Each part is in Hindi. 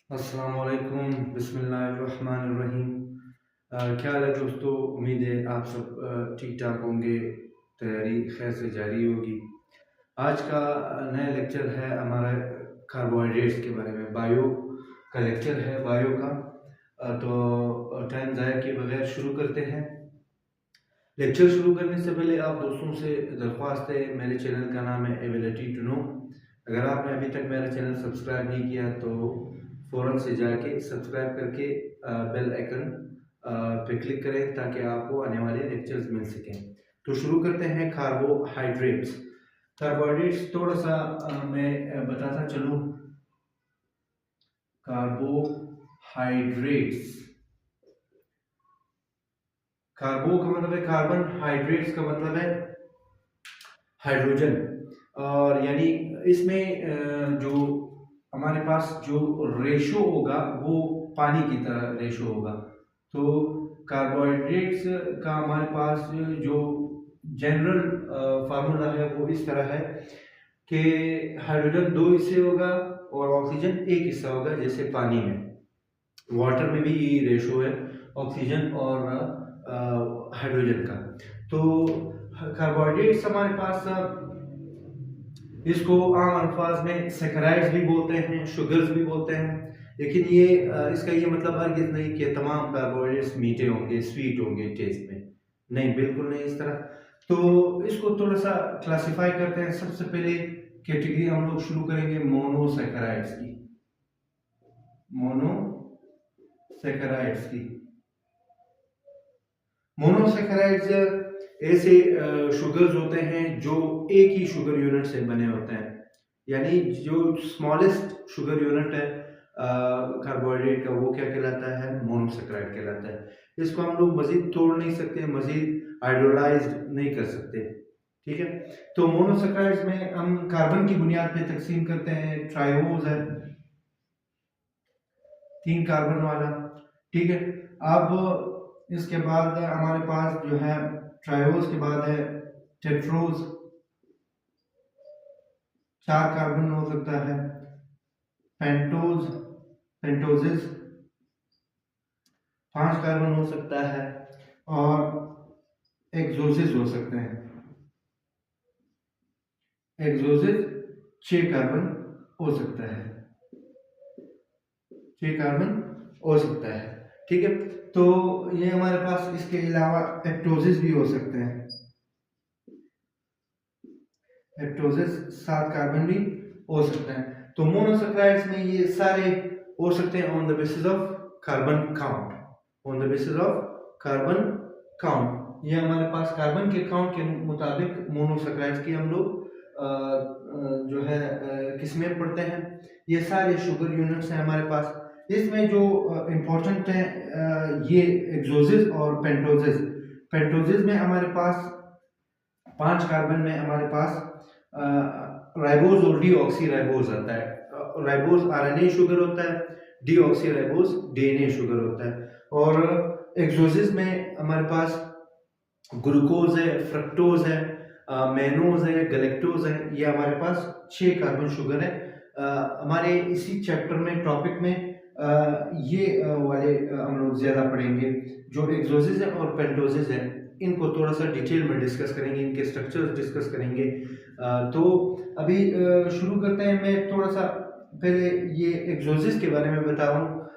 अस्सलामुअलैकुम बिस्मिल्लाहिर्रहमानिर्रहीम। क्या हाल है दोस्तों। उम्मीद है आप सब ठीक ठाक होंगे। तैयारी खैर से जारी होगी। आज का नया लेक्चर है हमारा कार्बोहाइड्रेट्स के बारे में। बायो का लेक्चर है, बायो का। तो टाइम ज़ाया किए बगैर शुरू करते हैं। लेक्चर शुरू करने से पहले आप दोस्तों से दरख्वास्त है, मेरे चैनल का नाम है एबिलिटी टू नो। अगर आपने अभी तक मेरा चैनल सब्सक्राइब नहीं किया तो फ़ौरन से जाके सब्सक्राइब करके बेल आइकन पे क्लिक करें ताकि आपको आने वाले लेक्चर्स मिल सकें। तो शुरू करते हैं। कार्बोहाइड्रेट्स। कार्बोहाइड्रेट्स थोड़ा सा मैं बताता चलूँ। कार्बोहाइड्रेट्स, कार्बो का मतलब है कार्बन, हाइड्रेट्स का मतलब है हाइड्रोजन। और यानी इसमें जो हमारे पास जो रेशो होगा वो पानी की तरह रेशो होगा। तो कार्बोहाइड्रेट्स का हमारे पास जो जनरल फार्मूला है वो इस तरह है कि हाइड्रोजन 2 हिस्से होगा और ऑक्सीजन 1 हिस्सा होगा। जैसे पानी में, वाटर में भी ये रेशो है ऑक्सीजन और हाइड्रोजन का। तो कार्बोहाइड्रेट्स हमारे पास इसको आम अल्फाज में सैकराइड्स भी बोलते हैं, शुगर्स भी बोलते हैं। लेकिन ये इसका ये मतलब हरगिज़ नहीं कि तमाम कार्बोहाइड्रेट्स मीठे होंगे, स्वीट होंगे टेस्ट में। नहीं, बिल्कुल नहीं इस तरह। तो इसको थोड़ा सा क्लासिफाई करते हैं। सबसे पहले कैटेगरी हम लोग शुरू करेंगे मोनोसैकराइड्स की। मोनोसैकराइड्स की मोनोसैकराइड्स ऐसे शुगर्स होते हैं जो एक ही शुगर यूनिट से बने होते हैं। यानी जो स्मॉलेस्ट शुगर यूनिट है कार्बोहाइड्रेट का, वो क्या कहलाता है? मोनोसैकराइड कहलाता है। इसको हम लोग मजीद तोड़ नहीं सकते, मजीद हाइड्रोलाइज नहीं कर सकते। ठीक है। तो मोनोसैकराइड्स में हम कार्बन की बुनियाद पे तकसीम करते हैं। ट्राइओज है 3 कार्बन वाला। ठीक है। अब इसके बाद हमारे पास जो है ट्राइओज के बाद है टेट्रोज, 4 कार्बन हो सकता है। पेंटोज, पेंटोजेस 5 कार्बन हो सकता है। और एक्सोजेस हो सकते हैं। एक्सोजेस 6 कार्बन हो सकता है। 6 कार्बन हो सकता है। ठीक है। तो ये हमारे पास, इसके अलावा एप्टोजेस भी हो सकते हैं। एप्टोजेस 7 कार्बन भी हो सकते हैं। तो मोनोसैकराइड्स में ये सारे हो सकते हैं on the basis of carbon count. On the basis of carbon count, ये हमारे पास कार्बन के काउंट के मुताबिक मोनोसैकराइड्स की हम लोग जो है किस्में पढ़ते हैं। ये सारे शुगर यूनिट्स हैं हमारे पास। इसमें जो इम्पोर्टेंट है ये एक्सोजेस और पेंटोजेस। पेंटोजेस में हमारे पास 5 कार्बन में हमारे पास राइबोज और डीऑक्सी राइबोज आता है। राइबोज आरएनए शुगर होता है, डीऑक्सी राइबोज डीएनए शुगर होता है। और एक्सोजेस में हमारे पास ग्लूकोज है, फ्रक्टोज है, मैनोज है, गलेक्टोज है। ये हमारे पास 6 कार्बन शुगर है। हमारे इसी चैप्टर में, टॉपिक में ये वाले हम लोग ज्यादा पढ़ेंगे। जो एक्सोजेस है और पेंटोजेस है, इनको थोड़ा सा डिटेल में डिस्कस करेंगे, इनके स्ट्रक्चर्स डिस्कस करेंगे। तो अभी शुरू करते हैं। मैं थोड़ा सा पहले ये एक्सोजेस के बारे में बता रहा हूँ,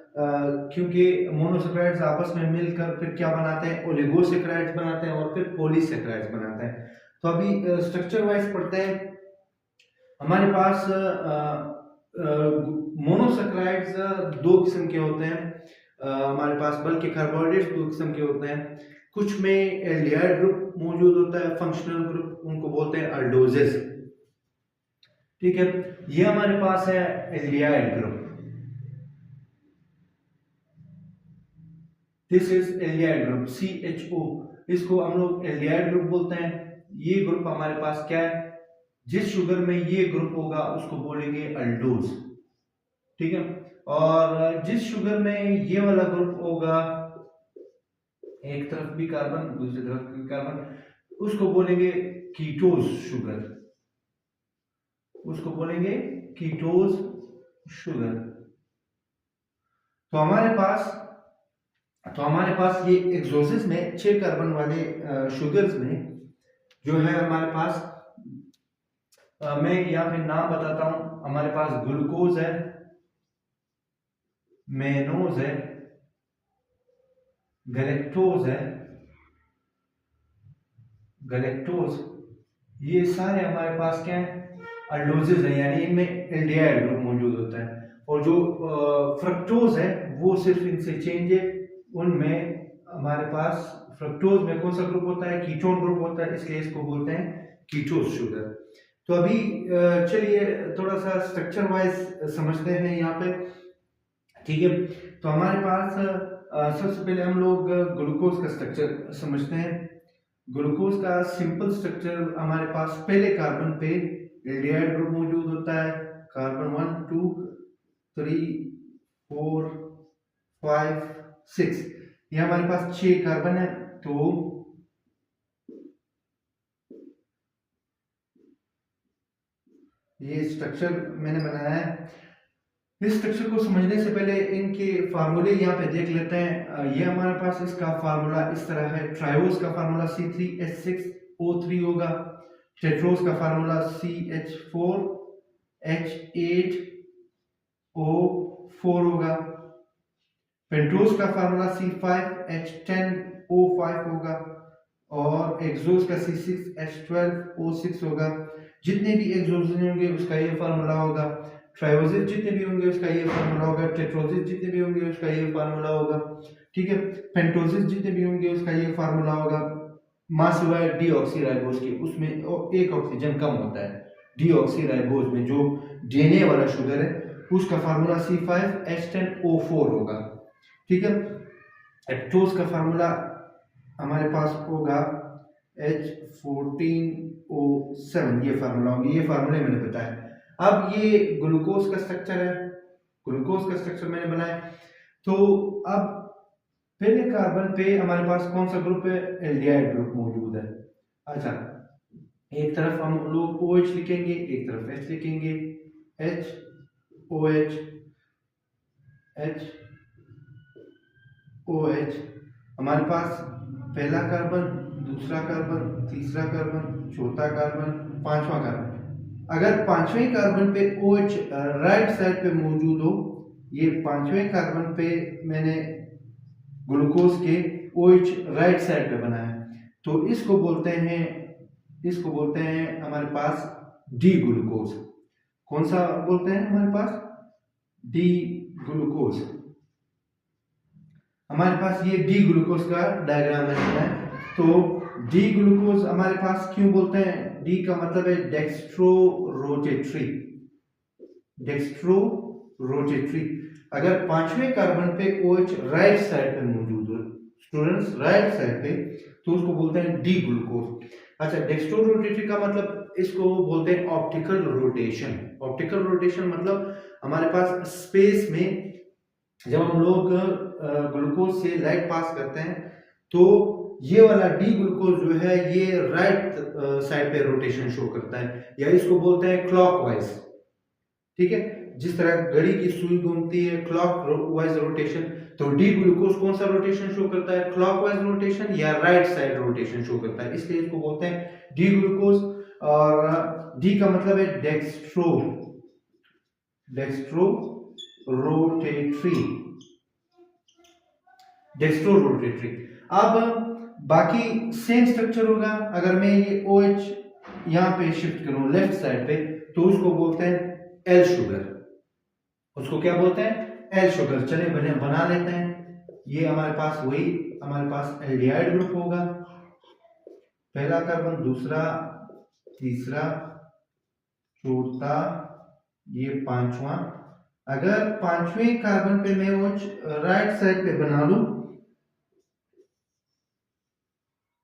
क्योंकि मोनोसैकराइड्स आपस में मिलकर फिर क्या बनाते हैं? ओलिगोसैकराइड्स बनाते हैं और फिर पॉलीसैकराइड्स बनाते हैं। तो अभी स्ट्रक्चर वाइज पढ़ते हैं। हमारे पास मोनोसैकराइड्स 2 किस्म के होते हैं हमारे पास, बल्कि कार्बोहाइड्रेट्स 2 किस्म के होते हैं। कुछ में एल्डिहाइड ग्रुप मौजूद होता है, फंक्शनल ग्रुप, उनको बोलते हैं अल्डोजेस। ठीक है। ये हमारे पास है aldehyde group. This is aldehyde group, CHO। इसको हम लोग एल्डिहाइड ग्रुप बोलते हैं। ये ग्रुप हमारे पास क्या है? जिस शुगर में ये ग्रुप होगा उसको बोलेंगे अल्डोज। ठीक है। और जिस शुगर में ये वाला ग्रुप होगा, एक तरफ भी कार्बन दूसरी तरफ भी कार्बन, उसको बोलेंगे कीटोज शुगर। उसको बोलेंगे कीटोज शुगर। तो हमारे पास ये एक्सोसिस में 6 कार्बन वाले शुगर्स में जो है हमारे पास मैं यहाँ पे नाम बताता हूँ। हमारे पास ग्लूकोज है, मेनोज है, गलेक्टोज, ये सारे हमारे पास क्या है, अल्डोजेज है, यानी इनमें एल्डिहाइड ग्रुप मौजूद होता है। और जो फ्रक्टोज है वो सिर्फ इनसे चेंज है, उनमें हमारे पास फ्रक्टोज में कौन सा ग्रुप होता है, कीटोन ग्रुप होता है, इसलिए इसको बोलते हैं कीटोज शुगर। तो अभी चलिए थोड़ा सा स्ट्रक्चर वाइज समझते हैं यहाँ पे, ठीक है। तो हमारे पास सबसे पहले हम लोग ग्लूकोज का स्ट्रक्चर समझते हैं। ग्लूकोज का सिंपल स्ट्रक्चर, हमारे पास पहले कार्बन पे एल्डिहाइड ग्रुप मौजूद होता है, कार्बन 1 2 3 4 5 6, ये हमारे पास 6 कार्बन है। तो ये स्ट्रक्चर मैंने बनाया है। इस स्ट्रक्चर को समझने से पहले इनके फार्मूले यहाँ पे देख लेते हैं। ये हमारे पास इसका फार्मूला इस तरह है। ट्रायोज का फार्मूला C3H6O3 होगा, टेट्रोज का फार्मूला CH4H8O4 होगा, पेंटोज का फार्मूला C5H10O5 होगा, और एक्सोज का C6H12O6 होगा। जितने भी एक्सोज होंगे उसका ये फार्मूला होगा, ट्रायोजिस जितने भी होंगे उसका ये फार्मूला होगा, टेट्रोजिस जितने भी होंगे उसका ये फार्मूला होगा, ठीक है। पेंटोजिस जितने भी होंगे उसका ये फार्मूला होगा। मास हुआ है डीऑक्सीराइबोज के, उसमें एक ऑक्सीजन कम होता है। डीऑक्सीराइबोज में जो डीएनए वाला शुगर है उसका फार्मूला C5H10O4 होगा, ठीक है। एक्टोज का फार्मूला हमारे पास होगा H14O7, ये फार्मूला होंगे, ये फार्मूले मैंने बताया। अब ये ग्लूकोज का स्ट्रक्चर है, ग्लूकोज का स्ट्रक्चर मैंने बनाया। तो अब पहले कार्बन पे हमारे पास कौन सा ग्रुप है, एल्डिहाइड ग्रुप मौजूद है। अच्छा, एक तरफ हम लोग OH लिखेंगे, एक तरफ H लिखेंगे, HOH HOH। हमारे पास पहला कार्बन, दूसरा कार्बन, तीसरा कार्बन, चौथा कार्बन, पांचवा कार्बन। अगर पांचवें कार्बन पे OH राइट साइड पे मौजूद हो, ये पांचवें कार्बन पे मैंने ग्लूकोज के OH राइट साइड पे बनाया है, तो इसको बोलते हैं हमारे पास डी ग्लूकोज। कौन सा बोलते हैं हमारे पास, डी ग्लूकोज। हमारे पास ये डी ग्लूकोज का डायग्राम है। तो डी ग्लूकोज हमारे पास क्यों बोलते हैं, डी का मतलब है डेक्स्ट्रो रोटेटरी। अगर पांचवें कार्बन पे OH राइट साइड पे मौजूद हो, स्टूडेंट्स राइट साइड पे, तो उसको बोलते हैं डी ग्लूकोज। अच्छा, डेक्स्ट्रो रोटेटरी का मतलब इसको बोलते हैं ऑप्टिकल रोटेशन मतलब हमारे पास स्पेस में जब हम लोग ग्लूकोज से लाइट पास करते हैं तो ये वाला डी ग्लूकोज जो है ये राइट साइड पे रोटेशन शो करता है, या इसको बोलते हैं क्लॉकवाइज, ठीक है। जिस तरह घड़ी की सुई घूमती है क्लॉकवाइज रोटेशन, तो डी ग्लूकोज कौन सा रोटेशन शो करता है, क्लॉकवाइज रोटेशन या राइट साइड रोटेशन शो करता है, इसलिए इसको बोलते हैं डी ग्लूकोज। और डी का मतलब है डेक्स्ट्रो रोटेटरी। अब बाकी सेम स्ट्रक्चर होगा। अगर मैं ये OH यहाँ पे शिफ्ट करूं लेफ्ट साइड पे, तो उसको बोलते हैं एल शुगर। उसको क्या बोलते हैं, एल शुगर। चलिए बना लेते हैं। ये हमारे पास एल्डिहाइड ग्रुप होगा, पहला कार्बन, दूसरा, तीसरा, चौथा, ये पांचवा। अगर पांचवें कार्बन पे मैं OH राइट साइड पे बना लूं,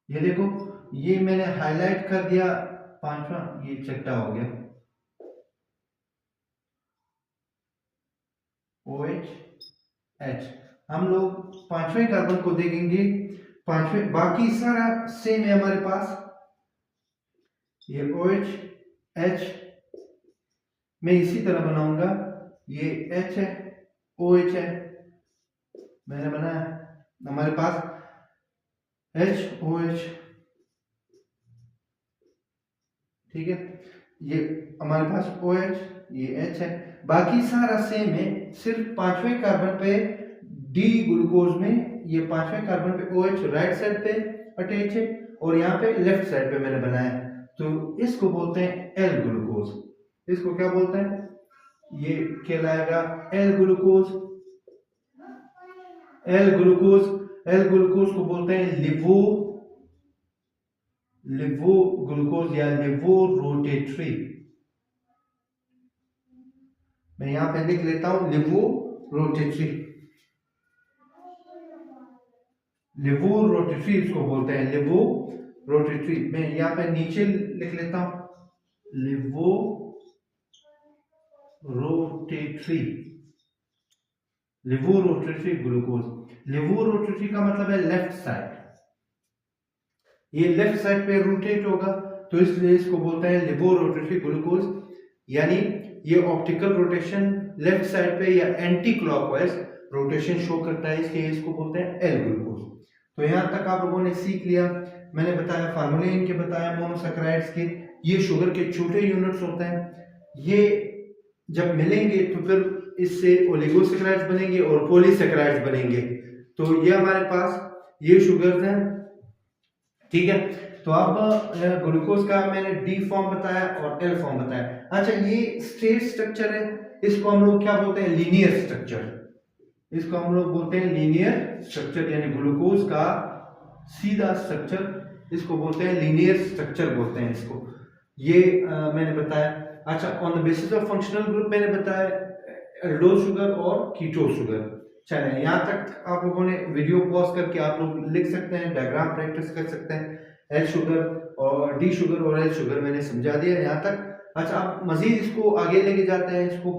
ये देखो, ये मैंने हाईलाइट कर दिया पांचवा, ये छठा हो गया OH। हम लोग पांचवें कार्बन को देखेंगे, पांचवें, बाकी सारा सेम है हमारे पास। ये OH H मैं इसी तरह बनाऊंगा, ये H है, OH है, मैंने बनाया, हमारे पास HOH, ठीक है, ये हमारे पास OH, ये H है, बाकी सारा सेम है, सिर्फ पांचवें कार्बन पे डी ग्लूकोज में ये पांचवें कार्बन पे OH राइट साइड पे अटैच है और यहाँ पे लेफ्ट साइड पे मैंने बनाया है, तो इसको बोलते हैं एल ग्लूकोज। इसको क्या बोलते हैं, ये कहलाएगा एल ग्लूकोज। एल ग्लूकोज को बोलते हैं लिवो ग्लूकोज या लिवो रोटेटरी। मैं यहां पे लिख लेता हूं लिवो रोटेटरी, लिवो रोटेटरी इसको बोलते हैं, लिवो रोटेटरी। मैं यहां पे नीचे लिख लेता हूं लिवो रोटेटरी, लिवो रोटेटरी ग्लूकोज। लिवो रोटेटरी का मतलब है लेफ्ट साइड, ये लेफ्ट साइड पे रोटेट होगा, तो इसलिए इसको बोलते हैं लिवो रोटेटरी ग्लूकोज, यानी ये ऑप्टिकल रोटेशन लेफ्ट साइड पे या एंटी क्लॉकवाइज रोटेशन शो करता है, इसलिए इसको बोलते हैं एल ग्लूकोज। तो यहां तक आप लोगों ने सीख लिया, मैंने बताया फार्मूले इनके बताया मोनोसैकेराइड्स के, ये शुगर के छोटे यूनिट्स होते हैं, ये जब मिलेंगे तो फिर इससे ओलिगोसैकेराइड्स बनेंगे और पॉलीसैकेराइड्स बनेंगे। तो ये हमारे पास ये शुगर्स हैं, ठीक है। तो अब ग्लूकोज का मैंने डी फॉर्म बताया और एल फॉर्म बताया। अच्छा, ये स्टेट स्ट्रक्चर है, इसको हम लोग क्या बोलते हैं, लीनियर स्ट्रक्चर। इसको हम लोग बोलते हैं लीनियर स्ट्रक्चर, यानी ग्लूकोज का सीधा स्ट्रक्चर, इसको बोलते हैं लीनियर स्ट्रक्चर बोलते हैं इसको। ये मैंने बताया। अच्छा, on the basis of functional group मैंने बताया एल्डोज शुगर और कीटोन शुगर। चलिए, यहाँ तक आप लोगों ने वीडियो पॉज करके आप लोग लिख सकते हैं, डायग्राम प्रैक्टिस कर सकते हैं। एल शुगर और डी शुगर और एल शुगर मैंने समझा दिया यहाँ तक। अच्छा, आप मजीद इसको आगे लेके जाते हैं इसको।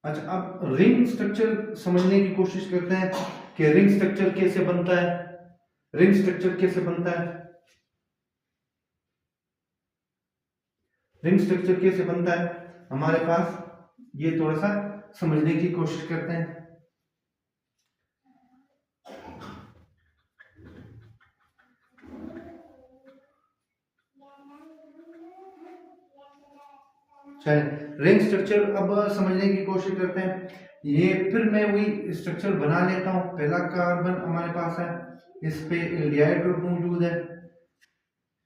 अच्छा, अब रिंग स्ट्रक्चर समझने की कोशिश करते हैं कि रिंग स्ट्रक्चर कैसे बनता है। रिंग स्ट्रक्चर कैसे बनता है, रिंग स्ट्रक्चर कैसे बनता है हमारे पास, ये थोड़ा सा समझने की कोशिश करते हैं। चलिए, रिंग स्ट्रक्चर अब समझने की कोशिश करते हैं। ये फिर मैं वही स्ट्रक्चर बना लेता हूं। पहला कार्बन हमारे पास है, इस पे एल्डिहाइड ग्रुप मौजूद है।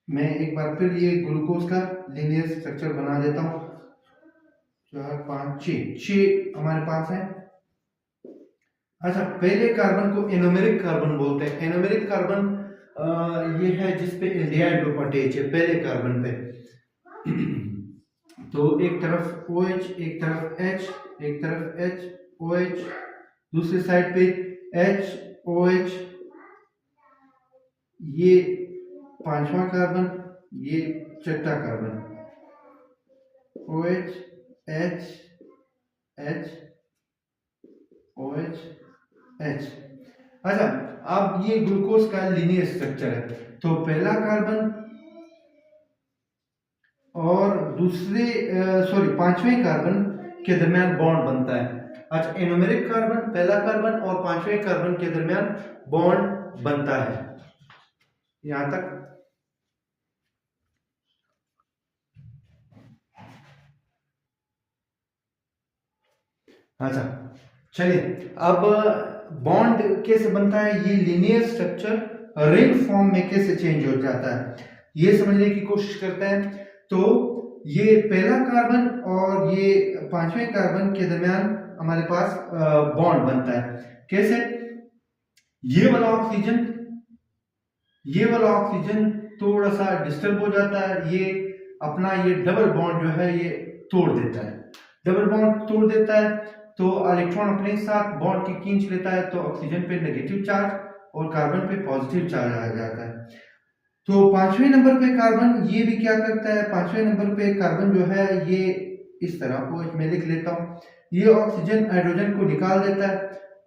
मैं एक बार फिर ये ग्लूकोज का लीनियर स्ट्रक्चर बना देता हूं। 4 5 6 हमारे पास है। अच्छा, पहले कार्बन को एनोमेरिक कार्बन बोलते हैं। एनोमेरिक कार्बन ये है जिसपे एल्डिहाइड ग्रुप अटैच है पहले कार्बन पे। तो एक तरफ OH, एक तरफ H, एक तरफ H OH, दूसरी साइड पे H OH, ये पांचवा कार्बन, ये छठा carbon, OH H H OH H। अच्छा, अब ये ग्लूकोज का लीनियर स्ट्रक्चर है। तो पहला कार्बन और दूसरे पांचवें कार्बन के दरमियान बॉन्ड बनता है। अच्छा, एनोमेरिक कार्बन, पहला कार्बन और पांचवें कार्बन के दरमियान बॉन्ड बनता है। यहां तक अच्छा, चलिए, अब बॉन्ड कैसे बनता है, ये लीनियर स्ट्रक्चर रिंग फॉर्म में कैसे चेंज हो जाता है, ये समझने की कोशिश करते हैं। तो ये पहला कार्बन और ये पांचवें कार्बन के दरमियान हमारे पास बॉन्ड बनता है। कैसे, ये वाला ऑक्सीजन थोड़ा सा डिस्टर्ब हो जाता है, ये अपना ये डबल बॉन्ड जो है ये तोड़ देता है। डबल बॉन्ड तोड़ देता है तो इलेक्ट्रॉन अपने साथ बॉन्ड की खींच लेता है, तो ऑक्सीजन पे नेगेटिव चार्ज और कार्बन पे पॉजिटिव चार्ज आ जाता है। तो पांचवें नंबर पे कार्बन ये भी क्या करता है, पांचवें नंबर पे कार्बन जो है ये इस तरह को मैं लिख लेता हूँ, ये ऑक्सीजन हाइड्रोजन को निकाल देता है,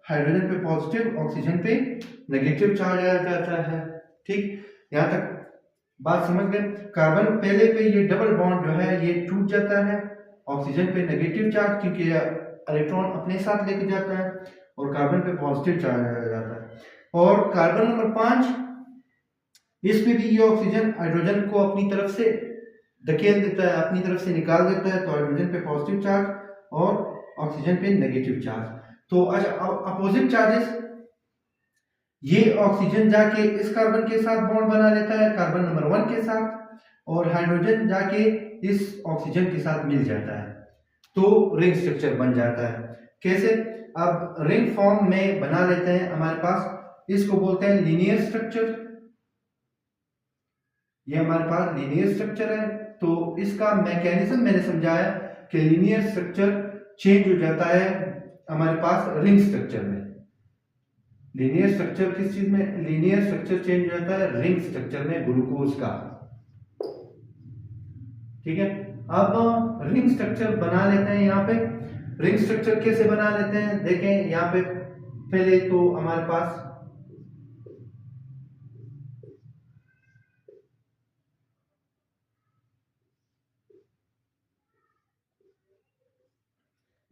हाइड्रोजन पे पॉजिटिव, ऑक्सीजन पे नेगेटिव चार्ज आ जाता है। ठीक, यहाँ तक बात समझ गए? कार्बन पहले पे ये डबल बॉन्ड जो है ये टूट जाता है, ऑक्सीजन पे नेगेटिव चार्ज क्योंकि इलेक्ट्रॉन अपने साथ लेके जाता है, और कार्बन पे पॉजिटिव चार्ज आ जाता है। और कार्बन नंबर 5, इस पे भी ये ऑक्सीजन हाइड्रोजन को अपनी तरफ से धकेल देता है, अपनी तरफ से निकाल देता है, तो हाइड्रोजन पे पॉजिटिव चार्ज और ऑक्सीजन पे नेगेटिव चार्ज। तो अच्छा, अपोजिट चार्जेस, ये ऑक्सीजन जाके इस कार्बन के साथ बॉन्ड बना लेता है, कार्बन नंबर 1 के साथ, और हाइड्रोजन जाके इस ऑक्सीजन के साथ मिल जाता है, तो रिंग स्ट्रक्चर बन जाता है। कैसे? अब रिंग फॉर्म में बना लेते हैं हमारे पास, इसको बोलते हैं लीनियर स्ट्रक्चर। ये हमारे पास लीनियर स्ट्रक्चर है, तो इसका मैकेनिज्म मैंने समझाया कि लीनियर स्ट्रक्चर चेंज हो जाता है हमारे पास रिंग स्ट्रक्चर में। लीनियर स्ट्रक्चर किस चीज में? लीनियर स्ट्रक्चर चेंज हो जाता है रिंग स्ट्रक्चर में ग्लूकोज का। ठीक है, अब रिंग स्ट्रक्चर बना लेते हैं। यहाँ पे रिंग स्ट्रक्चर कैसे बना लेते हैं देखें। यहाँ पे पहले तो हमारे पास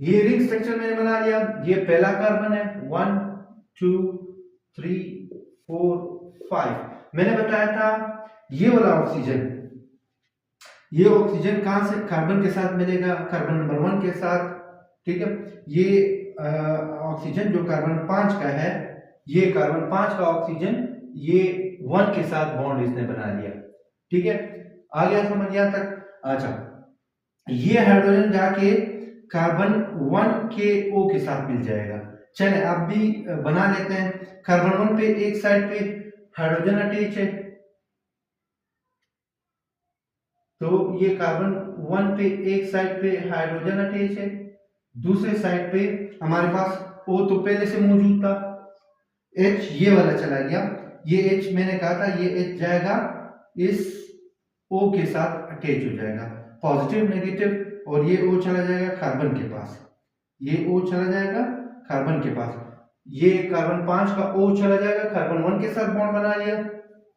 ये रिंग स्ट्रक्चर मैंने बना लिया। ये पहला कार्बन है, 1 2 3 4 5। मैंने बताया था ये वाला ऑक्सीजन, ये ऑक्सीजन कहां से कार्बन के साथ मिलेगा? कार्बन नंबर 1 के साथ। ठीक है, ये ऑक्सीजन जो कार्बन 5 का है, ये कार्बन 5 का ऑक्सीजन ये 1 के साथ बॉन्ड इसने बना लिया। ठीक है, आ गया समझ यहाँ तक? अच्छा, ये हाइड्रोजन जाके कार्बन 1 के O के साथ मिल जाएगा। चले अब भी बना लेते हैं। कार्बन 1 पे एक साइड पे हाइड्रोजन अटैच है, तो ये कार्बन 1 पे एक साइड पे हाइड्रोजन अटैच है, दूसरे साइड पे हमारे पास O तो पहले से मौजूद था, H ये वाला चला गया। ये H मैंने कहा था, ये H जाएगा इस O के साथ अटैच हो जाएगा, पॉजिटिव नेगेटिव, और ये O चला जाएगा कार्बन के पास, ये O चला जाएगा कार्बन के पास, ये कार्बन 5 का O चला जाएगा, कार्बन 1 के साथ बॉन्ड बना लिया,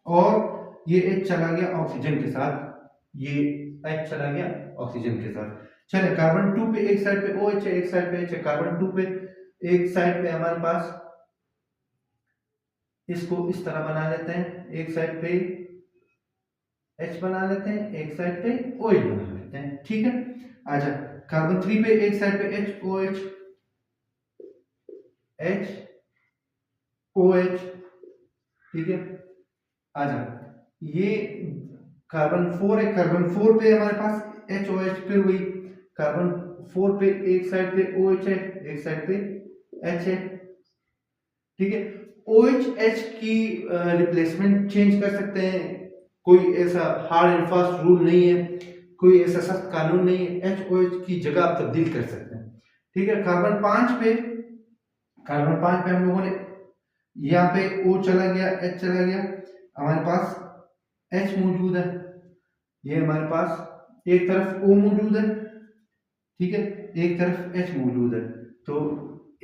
और ये H चला गया ऑक्सीजन के साथ, ये H चला गया ऑक्सीजन के साथ। चले कार्बन 2 पे एक साइड पे OH है, एक साइड पे H है। कार्बन 2 पे एक साइड पे हमारे पास, इसको इस तरह बना लेते हैं, एक साइड पे H बना लेते हैं, एक साइड पे OH बना लेते हैं। ठीक है, अच्छा कार्बन 3 पे एक साइड पे H OH H OH। ठीक है, अच्छा ये कार्बन 4 है, कार्बन 4 पे हमारे पास HOH, फिर वही कार्बन 4 पे एक साइड पे OH है, एक साइड पे H है। ठीक है, OH H की रिप्लेसमेंट चेंज कर सकते हैं, कोई ऐसा हार्ड एंड फास्ट रूल नहीं है, कोई ऐसा सख्त कानून नहीं है, HOH की जगह आप तब्दील कर सकते हैं। ठीक है, कार्बन 5 पे हम लोगों ने यहाँ पे O चला गया, H चला गया, हमारे पास H मौजूद है, ये हमारे पास एक तरफ O मौजूद है, ठीक है, एक तरफ H मौजूद है, तो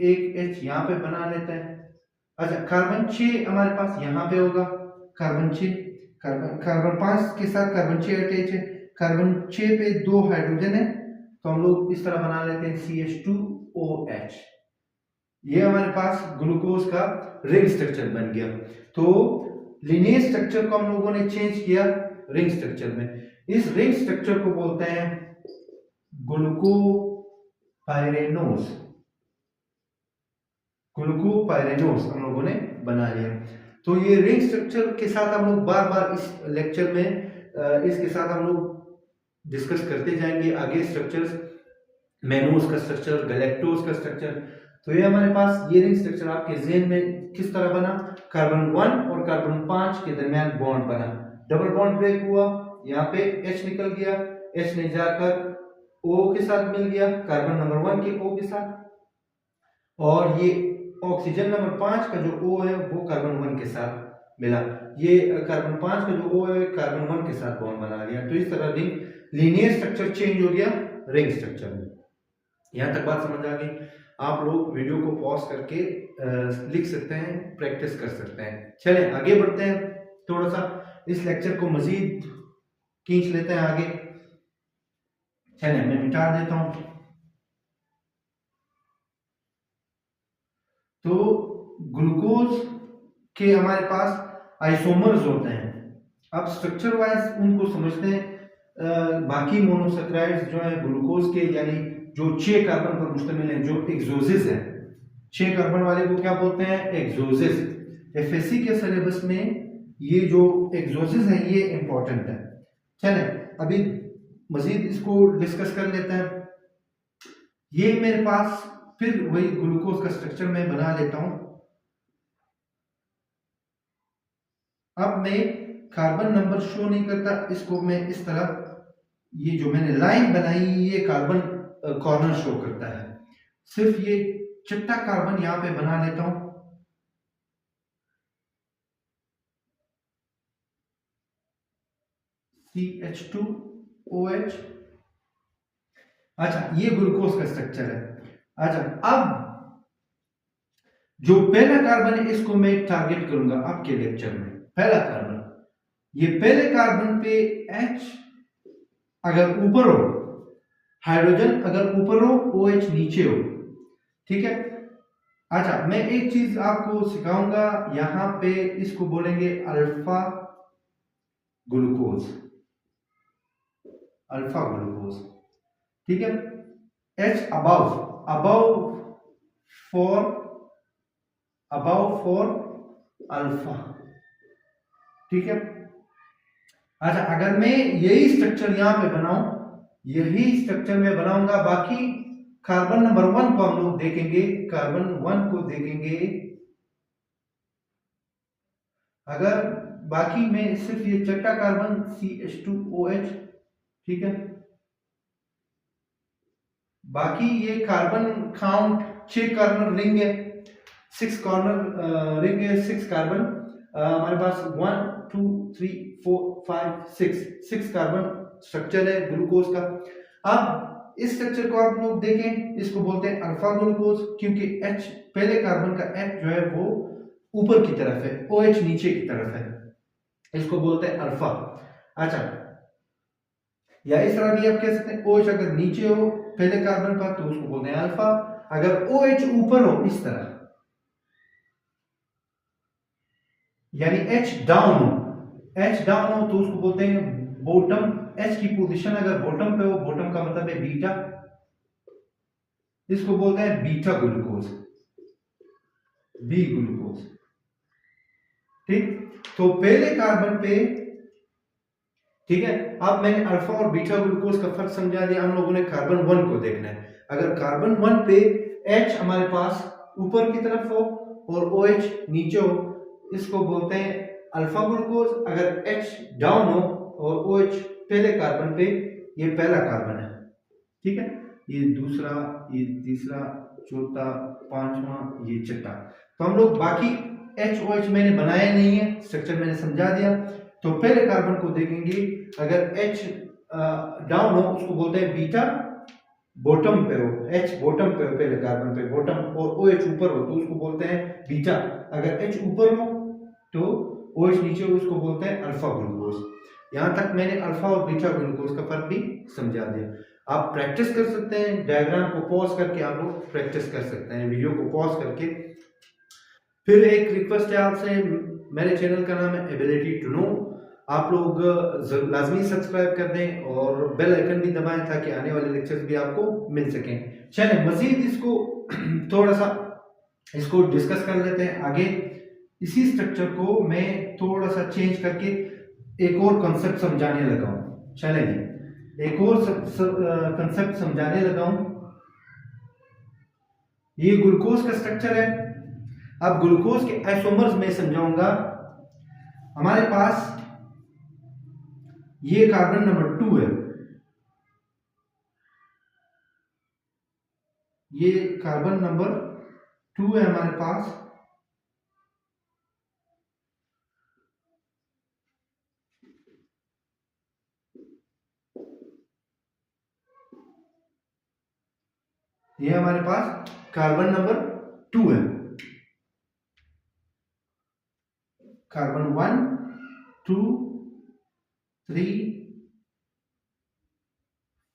एक H यहाँ पे बना लेते हैं। अच्छा कार्बन 6 हमारे पास यहाँ पे होगा, कार्बन 6, कार्बन 5 के साथ कार्बन 6 अटैच है, कार्बन 6 पे 2 हाइड्रोजन है, तो हम लोग इस तरह बना लेते हैं CH2OH। ये हमारे पास ग्लूकोज का रिंग स्ट्रक्चर बन गया। तो लीनियर स्ट्रक्चर को हम लोगों ने चेंज किया रिंग स्ट्रक्चर में। इस रिंग स्ट्रक्चर को बोलते हैं ग्लूकोपाइरेनोज। ग्लूकोपाइरेनोज हम लोगों ने बना लिया। तो ये रिंग स्ट्रक्चर के साथ हम लोग बार बार इस लेक्चर में इसके साथ हम लोग डिस्कस करते जाएंगे आगे स्ट्रक्चर्स, मेनोज का स्ट्रक्चर, गैलेक्टोज का स्ट्रक्चर। तो ये हमारे पास ये रिंग स्ट्रक्चर आपके ज़हन में किस तरह बना? कार्बन 1 और कार्बन 5 के दरमियान बॉन्ड बना, डबल बॉन्ड ब्रेक हुआ, यहाँ पे H निकल गया, H ने जाकर O के साथ मिल गया, कार्बन नंबर 1 के O के साथ, और ये ऑक्सीजन नंबर 5 का जो O है वो कार्बन 1 के साथ मिला, ये कार्बन 5 का जो O है कार्बन 1 के साथ बॉन्ड बना लिया। तो इस तरह रिंग लीनियर स्ट्रक्चर चेंज हो गया रिंग स्ट्रक्चर में। यहाँ तक बात समझ आ गई? आप लोग वीडियो को पॉज करके लिख सकते हैं, प्रैक्टिस कर सकते हैं। चलें आगे बढ़ते हैं। थोड़ा सा इस लेक्चर को मजीद खींच लेते हैं आगे। चलिए मैं मिटा देता हूं। तो ग्लूकोज के हमारे पास आइसोमर्स होते हैं। अब स्ट्रक्चर वाइज उनको समझते हैं। बाकी मोनोसेक्राइड्स जो है ग्लूकोज के, यानी जो 6 कार्बन पर मुश्तमिल है, जो एक्सोसिस है, 6 कार्बन वाले को क्या बोलते हैं? एक्सोसिस। एफएससी के सिलेबस में ये जो एक्सोसिस है ये इंपॉर्टेंट है। चलें अभी मजीद इसको डिस्कस कर लेते हैं। ये मेरे पास फिर वही ग्लूकोज का स्ट्रक्चर मैं बना लेता हूं। अब मैं कार्बन नंबर शो नहीं करता, इसको मैं इस तरह, ये जो मैंने लाइन बनाई ये कार्बन कॉर्नर शो करता है। सिर्फ ये चिट्टा कार्बन यहां पे बना लेता हूं। CH2OH। अच्छा, ये ग्लूकोज का स्ट्रक्चर है। अच्छा, अब जो पहला कार्बन है इसको मैं टारगेट करूंगा आपके लेक्चर में। पहला कार्बन, ये पहले कार्बन पे H अगर ऊपर हो, हाइड्रोजन अगर ऊपर हो, OH नीचे हो, ठीक है। अच्छा, मैं एक चीज आपको सिखाऊंगा, यहां पे इसको बोलेंगे अल्फा ग्लूकोज, अल्फा ग्लूकोज, ठीक है। H above, above for alpha, ठीक है। अच्छा, अगर मैं यही स्ट्रक्चर यहां पे बनाऊं, यही स्ट्रक्चर में बनाऊंगा, बाकी कार्बन नंबर 1 को हम लोग देखेंगे, कार्बन 1 को देखेंगे। अगर बाकी में सिर्फ ये चट्टा कार्बन CH2OH, ठीक है। बाकी ये कार्बन काउंट 6 कॉर्नर रिंग है, 6 कॉर्नर रिंग है, 6 कार्बन हमारे पास 1 2 3 4 5 6 कार्बन स्ट्रक्चर है ग्लूकोज का। अब इस स्ट्रक्चर को आप लोग देखें, इसको बोलते हैं अल्फा ग्लूकोज, क्योंकि H, पहले कार्बन का H जो है वो ऊपर की तरफ है, OH नीचे की तरफ है, इसको बोलते हैं अल्फा। अच्छा, या इस तरह भी आप कह सकते हैं, OH अगर नीचे हो पहले कार्बन पर तो उसको बोलते हैं अल्फा, अगर OH ऊपर हो इस तरह, यानी H डाउन हो, H डाउन हो तो उसको बोलते हैं बॉटम। H की पोजीशन अगर बॉटम पे हो, बॉटम का मतलब है बीटा, इसको बोलते हैं बीटा ग्लूकोज, बी ग्लूकोज, ठीक। तो पहले कार्बन पे, ठीक है। अब मैंने अल्फा और बीटा ग्लूकोज का फर्क समझा दिया, हम लोगों ने कार्बन 1 को देखना है। अगर कार्बन 1 पे H हमारे पास ऊपर की तरफ हो और OH नीचे हो, इसको बोलते हैं अल्फा ग्लूकोज। अगर H डाउन हो और OH पहले कार्बन पे, ये पहला कार्बन है, ठीक है। ये दूसरा, ये तीसरा, चौथा, पांचवा, ये छठा। तो हम लोग बाकी HOH मैंने बनाया नहीं है, स्ट्रक्चर मैंने समझा दिया। तो पहले कार्बन को देखेंगे, अगर H डाउन हो उसको बोलते हैं बीटा, बॉटम पे हो, H बॉटम पे हो पहले कार्बन पे, बॉटम, और OH ऊपर हो तो उसको बोलते हैं बीटा। अगर H ऊपर हो तो OH नीचे हो, उसको बोलते हैं अल्फा ग्लूकोज। यहां तक मैंने अल्फा और बीटा ग्लूकोज का फर्क भी समझा दिया। आप प्रैक्टिस कर सकते हैं, डायग्राम को पॉज करके आप लोग प्रैक्टिस कर सकते हैं, वीडियो को पॉज करके। फिर एक रिक्वेस्ट है आपसे, मेरे चैनल का नाम है एबिलिटी टू नो, आप लोग लाजमी सब्सक्राइब कर दें और बेल आइकन भी दबाएं ताकि आने वाले लेक्चर्स भी आपको मिल सकें। चलें मजीद इसको थोड़ा सा इसको डिस्कस कर लेते हैं आगे। इसी स्ट्रक्चर को मैं थोड़ा सा चेंज करके एक और कॉन्सेप्ट समझाने लगा हूं। चलें एक और कॉन्सेप्ट समझाने लगा हूं। ये ग्लूकोज का स्ट्रक्चर है। अब ग्लूकोज के आइसोमर्स में समझाऊंगा। हमारे पास ये कार्बन नंबर 2 है, ये कार्बन नंबर 2 है हमारे पास। ये हमारे पास कार्बन नंबर 2 है। कार्बन 1 2 3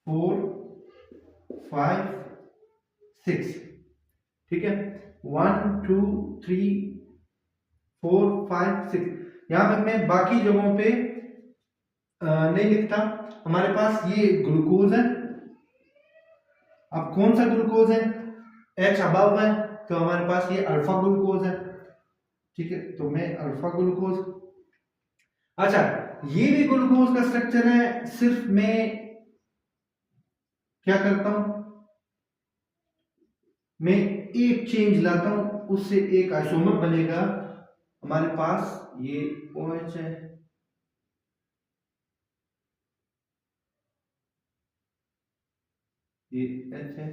4 5 6, ठीक है। 1 2 3 4 5 6। यहां पर मैं बाकी जगहों पे नहीं लिखता। हमारे पास ये ग्लूकोज है। अब कौन सा ग्लूकोज है? H अबव है तो हमारे पास ये अल्फा ग्लूकोज है, ठीक है। तो मैं अल्फा ग्लूकोज, अच्छा ये भी ग्लूकोज का स्ट्रक्चर है, सिर्फ मैं क्या करता हूं, मैं एक चेंज लाता हूं, उससे एक आइसोमर बनेगा। हमारे पास ये OH है, ये H है,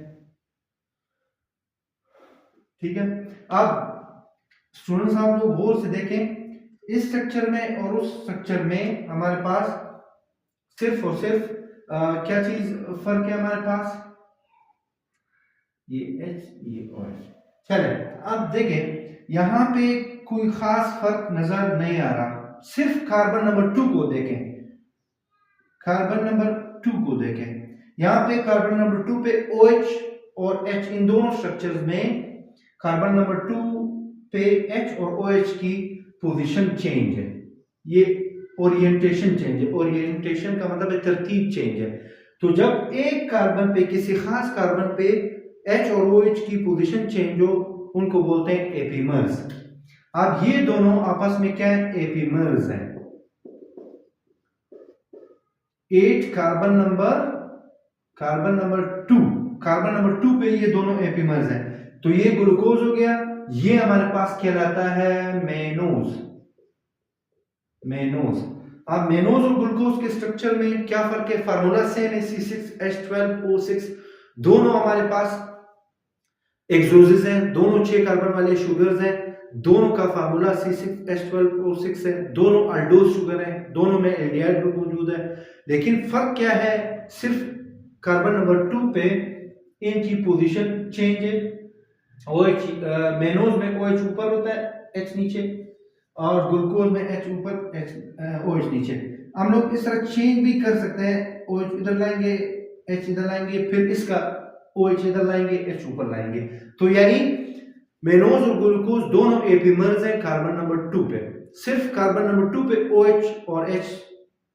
ठीक है। अब स्टूडेंट्स आप लोग गौर से देखें, इस स्ट्रक्चर में और उस स्ट्रक्चर में हमारे पास सिर्फ और सिर्फ क्या चीज फर्क है हमारे पास, ये H ये OH। चले अब देखें, यहां पे कोई खास फर्क नजर नहीं आ रहा, सिर्फ कार्बन नंबर 2 को देखें, कार्बन नंबर 2 को देखें। यहां पे कार्बन नंबर 2 पे OH और H, इन दोनों स्ट्रक्चर्स में कार्बन नंबर 2 पे H और OH की पोजीशन चेंज है, ये ओरिएंटेशन चेंज है। ओरिएंटेशन का मतलब है तरतीब चेंज है। तो जब एक कार्बन पे, किसी खास कार्बन पे H और OH की पोजीशन चेंज हो, उनको बोलते हैं एपीमर्स। अब ये दोनों आपस में क्या है? एपीमर्स हैं। 8 कार्बन नंबर 2, कार्बन नंबर 2 पे ये दोनों एपीमर्स हैं। तो ये ग्लूकोज हो गया, ये हमारे पास कहलाता है मेनोज। मेनोज। अब मेनोज और ग्लूकोज के स्ट्रक्चर में क्या फर्क है? फार्मूला सेम है, C6H12O6। दोनों हमारे पास एक्सोजेस हैं, दोनों 6 कार्बन वाले शुगर्स हैं, दोनों का फार्मूला C6H12O6 है, दोनों अल्डोज शुगर हैं, दोनों में एल्डिहाइड ग्रुप मौजूद है। लेकिन फर्क क्या है? सिर्फ कार्बन नंबर 2 पे इनकी पोजीशन चेंज है। OH मेनोज में OH ऊपर होता है, H नीचे, और ग्लूकोज में H ऊपर OH नीचे। हम लोग इस तरह चेंज भी कर सकते हैं, OH इधर लाएंगे, H इधर लाएंगे, फिर इसका OH इधर लाएंगे, H ऊपर लाएंगे। तो यानी मेनोज और ग्लूकोज दोनों एपीमर्स हैं कार्बन नंबर 2 पे। सिर्फ कार्बन नंबर 2 पे OH और H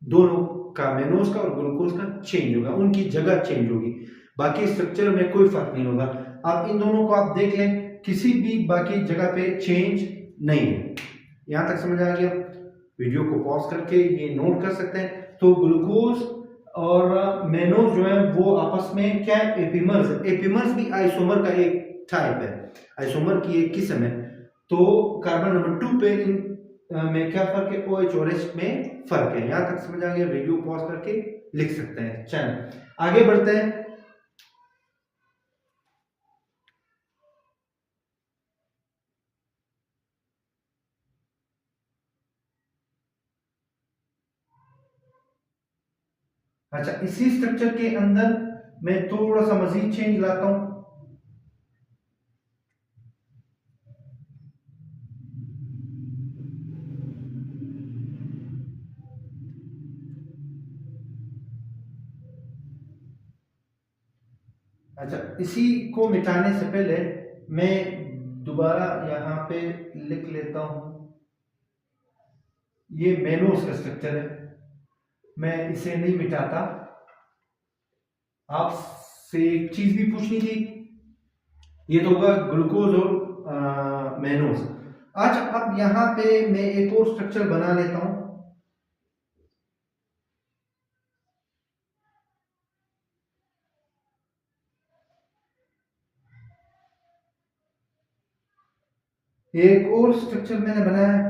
दोनों का, मेनोज का और ग्लूकोज का चेंज होगा, उनकी जगह चेंज होगी, बाकी स्ट्रक्चर में कोई फर्क नहीं होगा। अब इन दोनों को आप देख लें, किसी भी बाकी जगह पे चेंज नहीं है। यहां तक समझ आ गया? वीडियो को पॉज करके ये नोट कर सकते हैं। तो ग्लूकोज और मेनोज जो है वो आपस में क्या है? एपीमर्स है। एपीमर्स भी आइसोमर का एक टाइप है, आइसोमर की एक किस्म है। तो कार्बन नंबर 2 पे इन में क्या फर्क है? OH और H में फर्क है। यहां तक समझ आ गया? वीडियो पॉज करके लिख सकते हैं। चलो आगे बढ़ते हैं। अच्छा, इसी स्ट्रक्चर के अंदर मैं थोड़ा सा मजीद चेंज लाता हूं। अच्छा, इसी को मिटाने से पहले मैं दोबारा यहां पे लिख लेता हूं, ये मेनोस का स्ट्रक्चर है, मैं इसे नहीं मिटाता। आपसे एक चीज भी पूछनी थी, ये तो होगा ग्लूकोज और मेनोस। अच्छा, अब यहां पे मैं एक और स्ट्रक्चर बना लेता हूं। एक और स्ट्रक्चर मैंने बनाया है।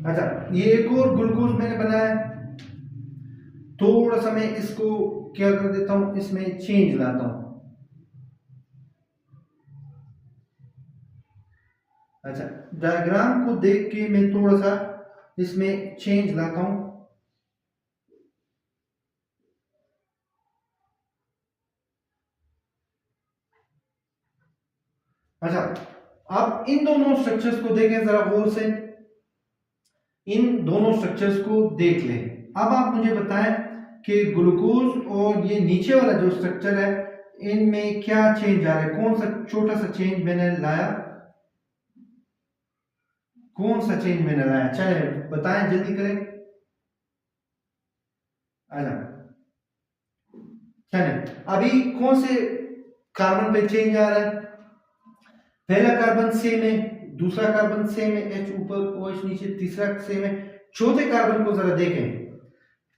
अच्छा, ये एक और ग्लूकोज मैंने बनाया है। थोड़ा सा मैं इसको क्या कर देता हूं, इसमें चेंज लाता हूं। अच्छा, डायग्राम को देख के मैं थोड़ा सा इसमें चेंज लाता हूं। अच्छा, अब इन दोनों स्ट्रक्चर्स को देखें जरा गौर से, इन दोनों स्ट्रक्चर्स को देख लें। अब आप मुझे बताएं कि ग्लूकोज और ये नीचे वाला जो स्ट्रक्चर है इनमें क्या चेंज आ रहा है, कौन सा छोटा सा चेंज मैंने लाया, कौन सा चेंज मैंने लाया, चले बताएं जल्दी करें। आजा चले, अभी कौन से कार्बन पे चेंज आ रहा है, पहला कार्बन सेम है, दूसरा कार्बन सेम है, H ऊपर OH नीचे, तीसरा सेम है। चौथे कार्बन को जरा देखें,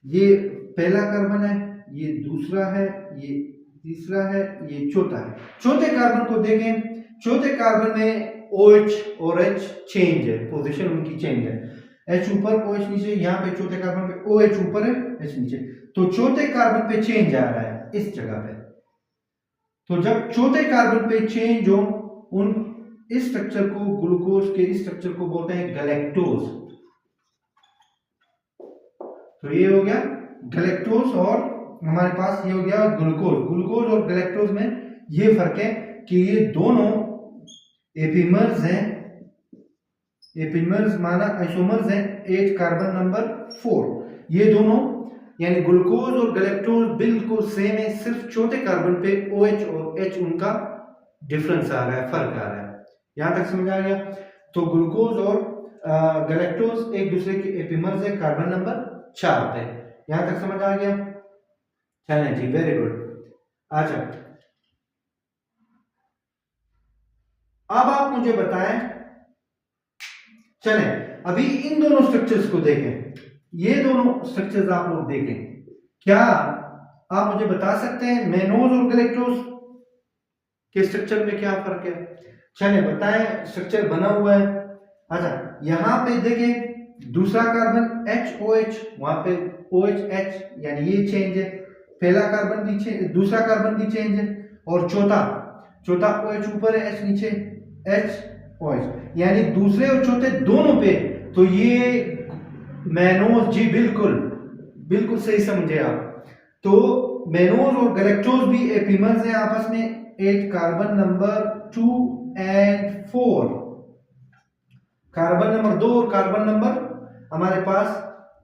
ये पहला कार्बन है, ये दूसरा है, ये तीसरा है, ये चौथा है। चौथे कार्बन को देखें, चौथे कार्बन में OH और H चेंज है, पोजीशन उनकी चेंज है, H ऊपर OH नीचे, यहाँ पे चौथे कार्बन पे OH ऊपर है, H नीचे, तो चौथे कार्बन पे चेंज आ रहा है इस जगह पे। तो जब चौथे कार्बन पे चेंज हो, उन इस स्ट्रक्चर को, ग्लूकोज के इस स्ट्रक्चर को बोलते हैं गैलेक्टोज। तो ये हो गया गैलेक्टोज और हमारे पास ये हो गया ग्लूकोज। ग्लूकोज और गैलेक्टोज में ये फर्क है कि ये दोनों एपिमर्स हैं, एपिमर्स माना आइसोमर्स हैं 8 कार्बन नंबर 4। ये दोनों यानी ग्लूकोज और गैलेक्टोज बिल्कुल सेम है, सिर्फ चौथे कार्बन पे OH और H उनका डिफरेंस आ रहा है, फर्क आ रहा है। यहां तक समझ आ गया। तो ग्लूकोज और गैलेक्टोज एक दूसरे के एपिमर्स है कार्बन नंबर 4 पे। यहां तक समझ आ गया, चलें जी, वेरी गुड। अच्छा, अब आप मुझे बताएं, चलें अभी इन दोनों स्ट्रक्चर्स को देखें, ये दोनों स्ट्रक्चर्स आप लोग देखें, क्या आप मुझे बता सकते हैं मैनोज और गैलेक्टोज के स्ट्रक्चर में क्या फर्क है? चलें बताएं, स्ट्रक्चर बना हुआ है। अच्छा, यहां पे देखें दूसरा कार्बन HOH, वहां पे OH यानी ये चेंज है, पहला कार्बन भी चेंज, दूसरा कार्बन भी चेंज है, और चौथा OH ऊपर है, H नीचे, HOH यानी दूसरे और चौथे दोनों पे। तो ये मैनोज, जी बिल्कुल बिल्कुल सही समझे आप। तो मैनोज और गैलेक्टोज भी एपिमर्स हैं आपस में, 8 carbon number 2 and 4, carbon number 2 और कार्बन नंबर हमारे पास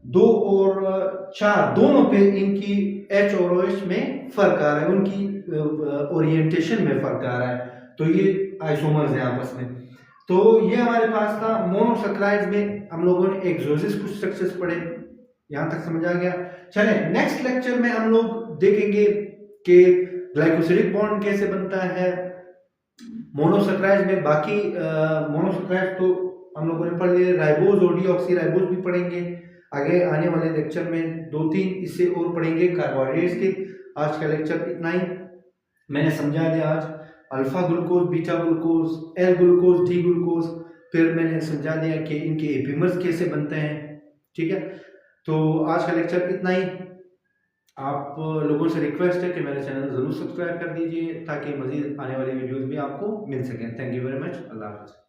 2 और 4 दोनों पे इनकी H और OH में फर्क आ रहा है, उनकी ओरिएंटेशन में फर्क आ रहा है। तो ये आइसोमर्स हैं आपस में। तो ये हमारे पास था मोनोसैकराइड्स में हम लोगों ने एक्सोसिस कुछ स्ट्रक्चर्स पढ़े, यहां तक समझ आ गया। चले नेक्स्ट लेक्चर में हम लोग देखेंगे कि ग्लाइकोसिडिक बॉन्ड कैसे बनता है मोनोसैकराइड्स में। बाकी मोनोसैकराइड्स तो हम लोगों ने पढ़ लिए, राइबोज और डीऑक्सीराइबोज भी पढ़ेंगे आगे आने वाले लेक्चर में, 2-3 इससे और पढ़ेंगे कार्बोहाइड्रेट्स के। आज का लेक्चर इतना ही, मैंने समझा दिया आज alpha glucose, beta glucose, L glucose, D glucose, फिर मैंने समझा दिया कि इनके एपिमर्स कैसे बनते हैं। ठीक है, तो आज का लेक्चर इतना ही। आप लोगों से रिक्वेस्ट है कि मेरे चैनल जरूर सब्सक्राइब कर दीजिए ताकि मजीद आने वाली वीडियोस भी आपको मिल सकें। थैंक यू वेरी मच, अल्लाह हाफ़िज़।